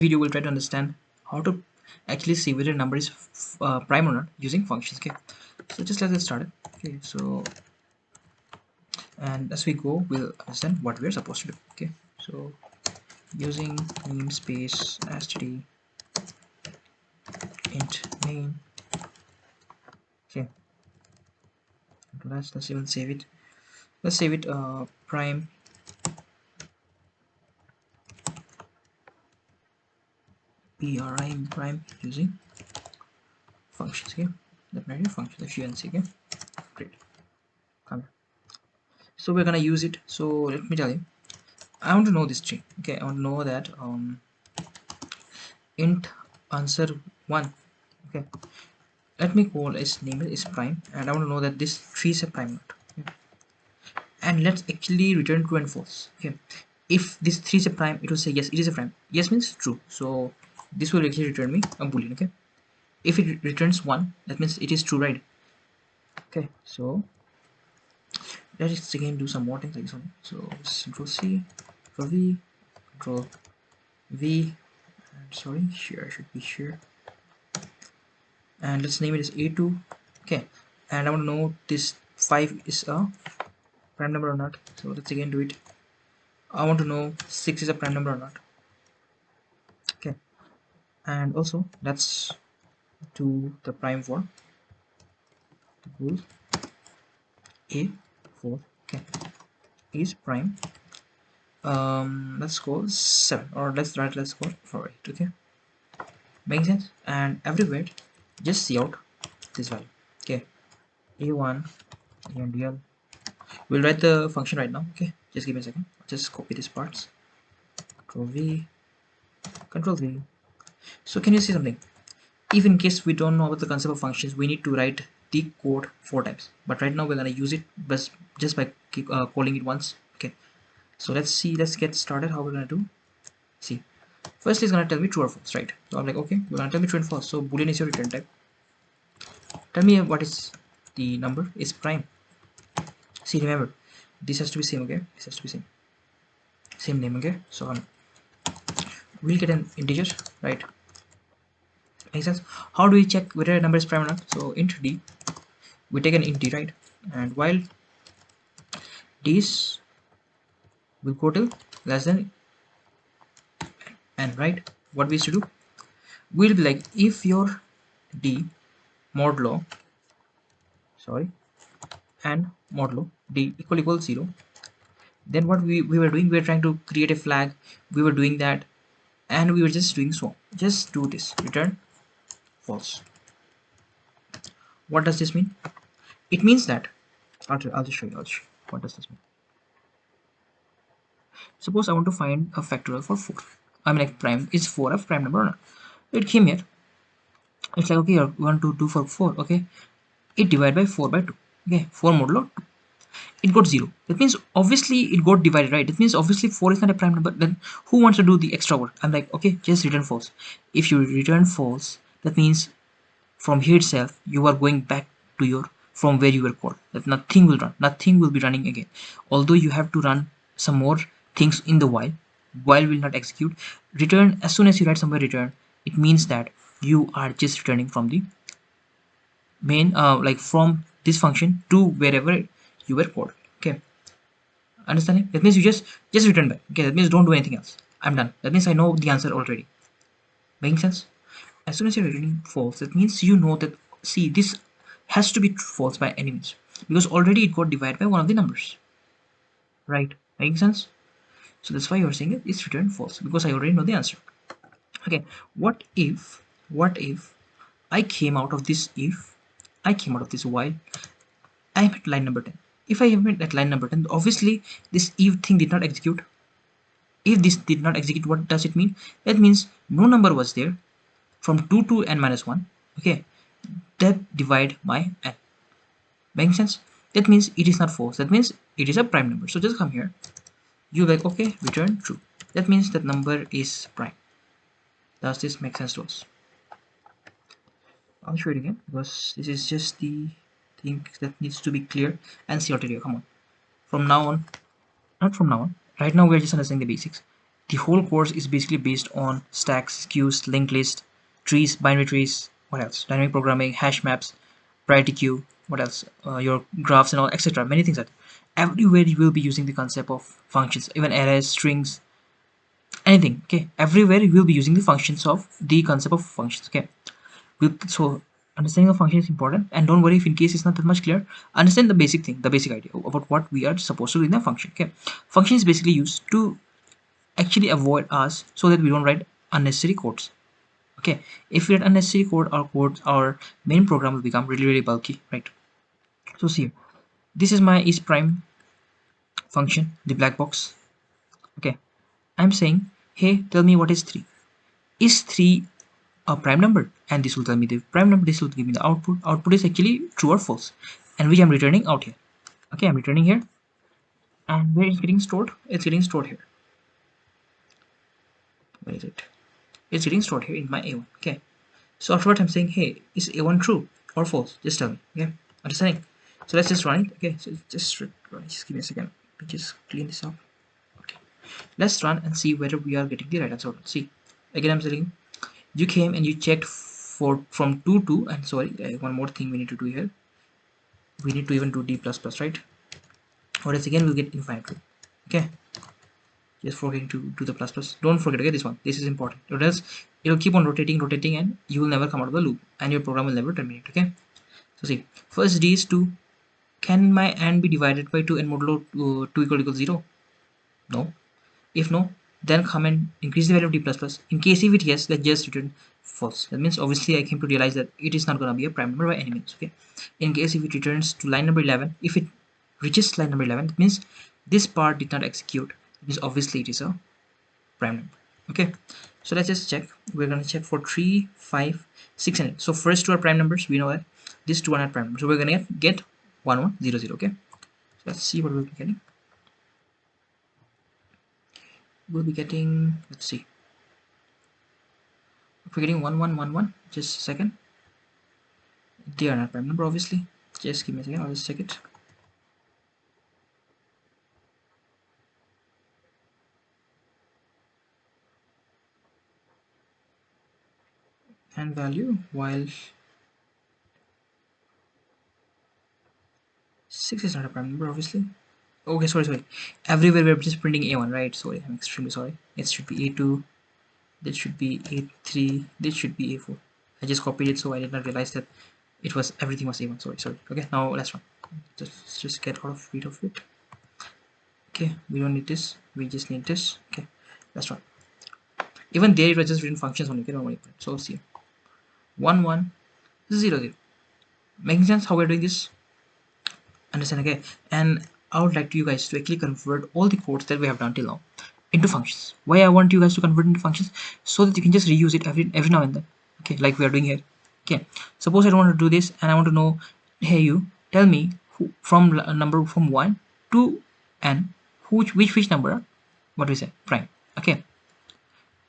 Video will try to understand how to actually see whether a number is prime or not using functions. Okay, so just let's get started. Okay, so and as we go we'll understand what we're supposed to do. Okay, so using namespace std int name. Okay, let's even save it. Let's save it prime prime using functions. Okay, that matter function efficiency. Okay, great. Come here. So we're gonna use it. So let me tell you, I want to know this tree. Okay, I want to know that int answer 1. Okay, let me call its name is prime, and I want to know that this tree is a prime node. Okay? And let's actually return true and false. Okay, if this 3 is a prime, it will say yes, it is a prime. Yes means true, so this will actually return me a boolean. Okay, if it returns 1, that means it is true, right? Okay, so let's again do some more things like this one. So control C, control V, control V. Sorry, here should be here, and let's name it as a2. Okay, and I want to know this 5 is a prime number or not. So let's again do it. I want to know 6 is a prime number or not. Okay, and also let's do the prime for a4. Okay, is prime. Let's go 7, or let's go for 8. Okay, makes sense. And everywhere just see out this value. Okay, a1 and dl. We'll write the function right now. Okay, just give me a second. Just copy these parts. Control V, Control V. So can you see something? If in case we don't know about the concept of functions, we need to write the code 4 times. But right now we're gonna use it just by calling it once. Okay. So let's see. Let's get started. How we're gonna do? See. Firstly, it's gonna tell me true or false, right? So I'm like, okay, you're gonna tell me true and false. So boolean is your return type. Tell me what is the number is prime. See, remember, this has to be same. Okay, this has to be same name. Okay, so we'll get an integer, right? Makes sense. How do we check whether a number is prime or not? So int d, we take an int d, right? And while d's will go till less than n, right? What we used to do, we'll be like, if your d modulo, sorry, and modulo d equal 0, then what we were doing, we were trying to create a flag. We were doing that, and we were just doing so. Just do this, return false. What does this mean? It means that I'll just show you. What does this mean? Suppose I want to find a factorial for 4. I mean, like, prime is 4 a prime number or not? It came here. It's like, okay, you want to do for 4. Okay, it divided by 4 by 2. Okay, 4 modulo 2. It got 0. That means obviously it got divided, right? That means obviously 4 is not a prime number. Then who wants to do the extra work? I'm like, okay, just return false. If you return false, that means from here itself you are going back to your from where you were called. That nothing will run. Nothing will be running again. Although you have to run some more things in the while will not execute. Return, as soon as you write somewhere return, it means that you are just returning from the main, like from this function to wherever you were called. Okay, understanding? That means you just return back. Okay, that means don't do anything else. I'm done. That means I know the answer already. Making sense? As soon as you're returning false, that means you know that, see, this has to be false by any means, because already it got divided by one of the numbers, right? Making sense? So that's why you're saying it is returned false, because I already know the answer. Okay, what if I came out of this, if I came out of this while I'm at line number 10. If I am at line number 10, obviously this if thing did not execute. If this did not execute, what does it mean? That means no number was there from 2 to n minus 1. Okay, that divide my n. Making sense? That means it is not false. That means it is a prime number. So just come here. You like, okay, return true. That means that number is prime. Does this make sense to us? I'll show it again, because this is just the thing that needs to be clear and see out here. Come on. From now on, not from now on. Right now we're just understanding the basics. The whole course is basically based on stacks, queues, linked list, trees, binary trees, what else? Dynamic programming, hash maps, priority queue, what else? Your graphs and all, etc. Many things like that. Everywhere you will be using the concept of functions, even arrays, strings, anything. Okay, everywhere you will be using the functions of the concept of functions. Okay, so understanding of function is important, and don't worry if in case it's not that much clear. Understand the basic thing, the basic idea about what we are supposed to do in a function. Okay, function is basically used to actually avoid us so that we don't write unnecessary codes. Okay, if we write unnecessary code, our main program will become really bulky, right? So see, this is my is prime function, the black box. Okay, I'm saying, hey, tell me what is 3. Is 3 a prime number? And this will tell me the prime number. This will give me the output. Output is actually true or false, and which I'm returning out here. Okay, I'm returning here, and where is getting stored? It's getting stored here. Where is it? It's getting stored here in my A1. Okay, so afterwards I'm saying, hey, is A1 true or false? Just tell me. Okay, understanding? So let's just run it. Okay, so just give me a second. Let me just clean this up. Okay, let's run and see whether we are getting the right answer. See, again I'm saying you came and you checked for from 2 to, and sorry, one more thing we need to do here. We need to even do d plus plus, right? Or else again we'll get infinite loop. Okay, just forgetting to do the plus plus. Don't forget, okay, this one, this is important, or else it'll keep on rotating and you will never come out of the loop and your program will never terminate. Okay, so see, first d is 2. Can my and be divided by 2 and modulo 2 equal 0? No. If no, then come and increase the value of d plus plus. In case if it yes, let's just return false. That means obviously I came to realize that it is not going to be a prime number by any means. Okay, in case if it returns to line number 11, if it reaches line number 11, that means this part did not execute. It means obviously it is a prime number. Okay, so let's just check. We're going to check for 3, 5, 6 and 8. So first two are prime numbers, we know that. These two are not prime numbers, so we're going to get 1 1 0 0. Okay, so let's see what we'll be getting. We'll be getting, let's see, if we're getting 1 1 1 1, just a second. They are not prime number, obviously. Just give me a second, I'll just check it. And value, while 6 is not a prime number, obviously. Okay, sorry. Everywhere we're just printing A1, right? Sorry, I'm extremely sorry. It should be A2, this should be A3, this should be A4. I just copied it, so I did not realize that it was everything was A1. Sorry. Okay, now let's run. Just get rid of it. Okay, we don't need this, we just need this. Okay, let's run. Even there it was just written functions only. Okay, don't worry. So see, 1 1 0 0. Making sense how we're doing this? Understand? Okay, and I would like you guys to actually convert all the codes that we have done till now into functions. Why I want you guys to convert into functions? So that you can just reuse it every now and then. Okay, like we are doing here. Okay, suppose I don't want to do this and I want to know, hey, you tell me who, from number from 1 to n, which number, what do we say, prime. Okay,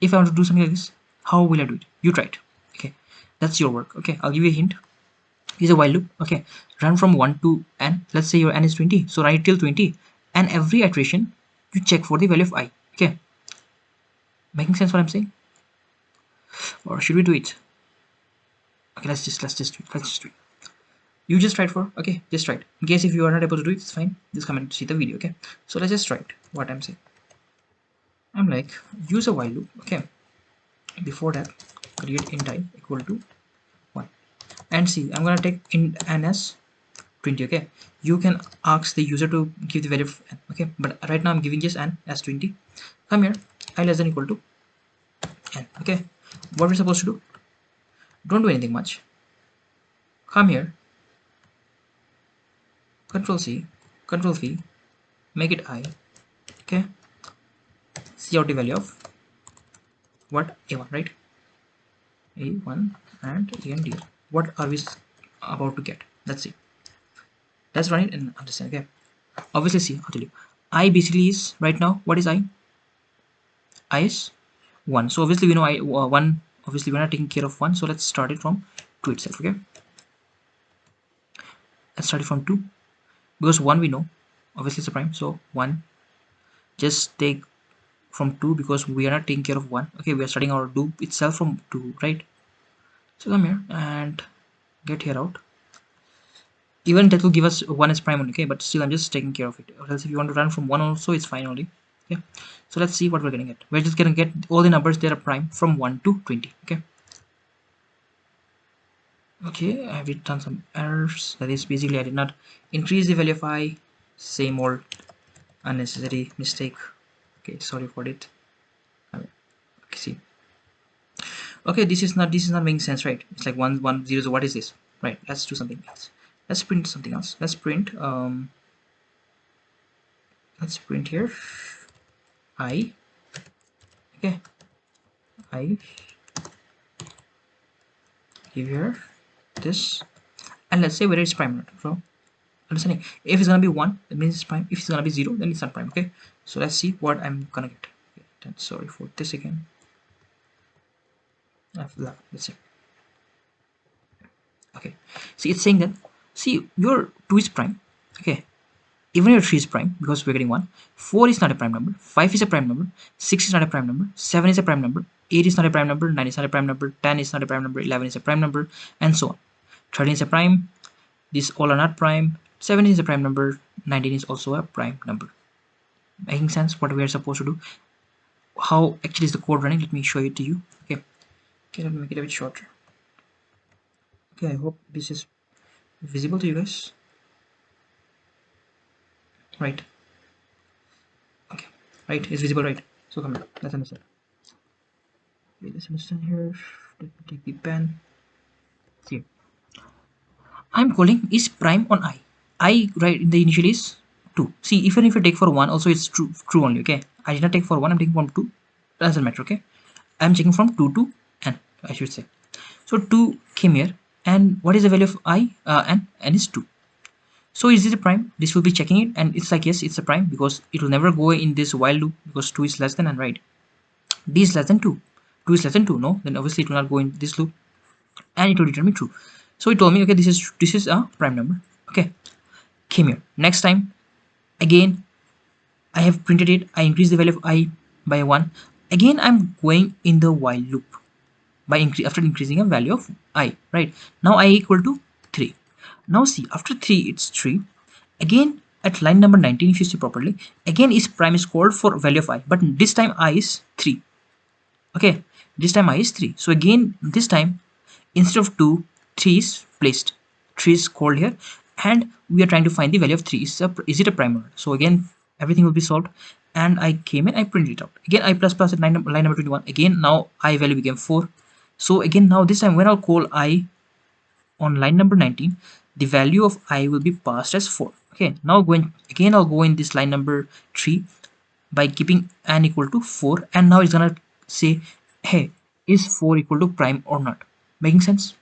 if I want to do something like this, how will I do it? You try it. Okay, that's your work. Okay, I'll give you a hint. Is a while loop. Okay, run from 1 to n. Let's say your n is 20, so run it till 20, and every iteration you check for the value of I. Okay, making sense what I'm saying? Or should we do it? Okay, let's just do it. You just try it for, okay, just try it. In case if you are not able to do it, it's fine, just come and see the video. Okay, so let's just try it. What I'm saying, I'm like, use a while loop. Okay, before that, create int I equal to 1, and see, I'm gonna take int n as 20. Okay, you can ask the user to give the value of n. Okay, but right now I'm giving just n as 20. Come here, I less than equal to n. Okay, what we're supposed to do, don't do anything much. Come here, control C, control V, make it I. Okay, see out the value of what, a1, right? A1 and a and d. What are we about to get? Let's see. Let's run it and understand. Okay, obviously see, I'll tell you, I basically is right now, what is I is 1, so obviously we know I 1, obviously we're not taking care of 1, so let's start it from 2 itself. Okay, let's start it from 2, because 1 we know obviously it's a prime, so 1, just take from 2 because we are not taking care of 1. Okay, we are starting our loop itself from 2, right? So come here and get here out. Even that will give us 1 as prime only, okay, but still I'm just taking care of it. Or else if you want to run from 1 also, it's fine only. Okay, so let's see what we're gonna get. We're just gonna get all the numbers that are prime from 1 to 20. Okay, okay, I've done some errors. That is basically I did not increase the value of I. Same old unnecessary mistake. Okay, sorry for it. Okay, see, okay, this is not making sense, right? It's like 1 1 0, so what is this? Right, let's do something else. Let's print something else. Let's print here I. Okay, I give here this, and let's say whether it's prime or not. So understanding, if it's gonna be 1, that means it's prime. If it's gonna be 0, then it's not prime. Okay, so let's see what I'm gonna get. Okay, then sorry for this again. Let's see. Okay, see, it's saying that, see, your 2 is prime. Okay, even your 3 is prime because we're getting 1. 4 is not a prime number. 5 is a prime number. 6 is not a prime number. 7 is a prime number. 8 is not a prime number. 9 is not a prime number. 10 is not a prime number. 11 is a prime number, and so on. 13 is a prime. These all are not prime. 17 is a prime number. 19 is also a prime number. Making sense what we are supposed to do? How actually is the code running? Let me show it to you. Okay, okay, let me make it a bit shorter. Okay, I hope this is visible to you guys. Right. Okay, right, it's visible, right? So come on, let's understand. Okay, let's understand here. Let me take the pen. See, I'm calling is prime on I. I, right, in the initial is 2. See, even if I take for 1, also it's true only. Okay, I did not take for 1, I'm taking from 2. Doesn't matter. Okay, I'm checking from 2 to n, I should say. So 2 came here, and what is the value of I? N is 2. So is it a prime? This will be checking it, and it's like, yes, it's a prime because it will never go in this while loop because 2 is less than n, right? D is less than 2. 2 is less than 2, no? Then obviously it will not go in this loop, and it will return me true. So it told me, okay, this is a prime number. Okay, came here. Next time, again, I have printed it. I increase the value of I by 1. Again, I'm going in the while loop by after increasing a value of I, right? Now I equal to 3. Now see, after 3 it's 3. Again at line number 19, if you see properly, again is prime is called for value of I, but this time I is 3. Okay, this time I is 3. So again this time, instead of 2, 3 is placed. 3 is called here, and we are trying to find the value of 3. Is it a prime or not? So again everything will be solved, and I came in, I printed it out. Again I plus plus at line number 21. Again now I value became 4. So again now this time when I'll call I on line number 19, the value of I will be passed as 4. Okay, now going again, I'll go in this line number 3 by keeping n equal to 4, and now it's gonna say, hey, is 4 equal to prime or not? Making sense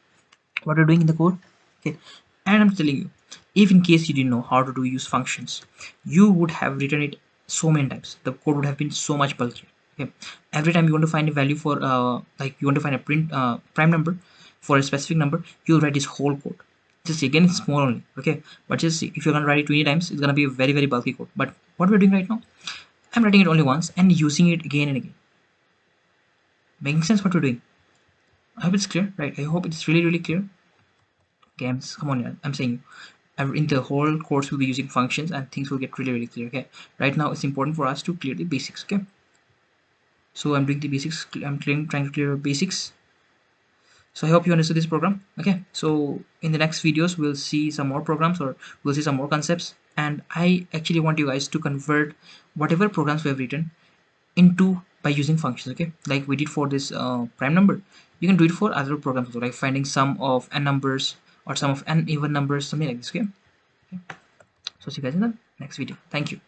what you're doing in the code? Okay, and I'm telling you, if in case you didn't know how to do use functions, you would have written it so many times. The code would have been so much bulkier. Okay, every time you want to find a value for like you want to find a prime number for a specific number, you'll write this whole code. Just again, it's small only. Okay, but just see, if you're gonna write it 20 times, it's gonna be a very very bulky code. But what we're doing right now, I'm writing it only once and using it again and again. Making sense what we're doing? I hope it's clear, right? I hope it's really really clear. Okay, come on, I'm saying in the whole course we'll be using functions and things will get really really clear. Okay, right now it's important for us to clear the basics. Okay, so I'm doing the basics. Trying to clear basics. So I hope you understood this program. Okay, so in the next videos we'll see some more programs, or we'll see some more concepts, and I actually want you guys to convert whatever programs we have written into by using functions. Okay, like we did for this prime number, you can do it for other programs also, like finding sum of n numbers or sum of n even numbers, something like this. Okay, so see you guys in the next video. Thank you.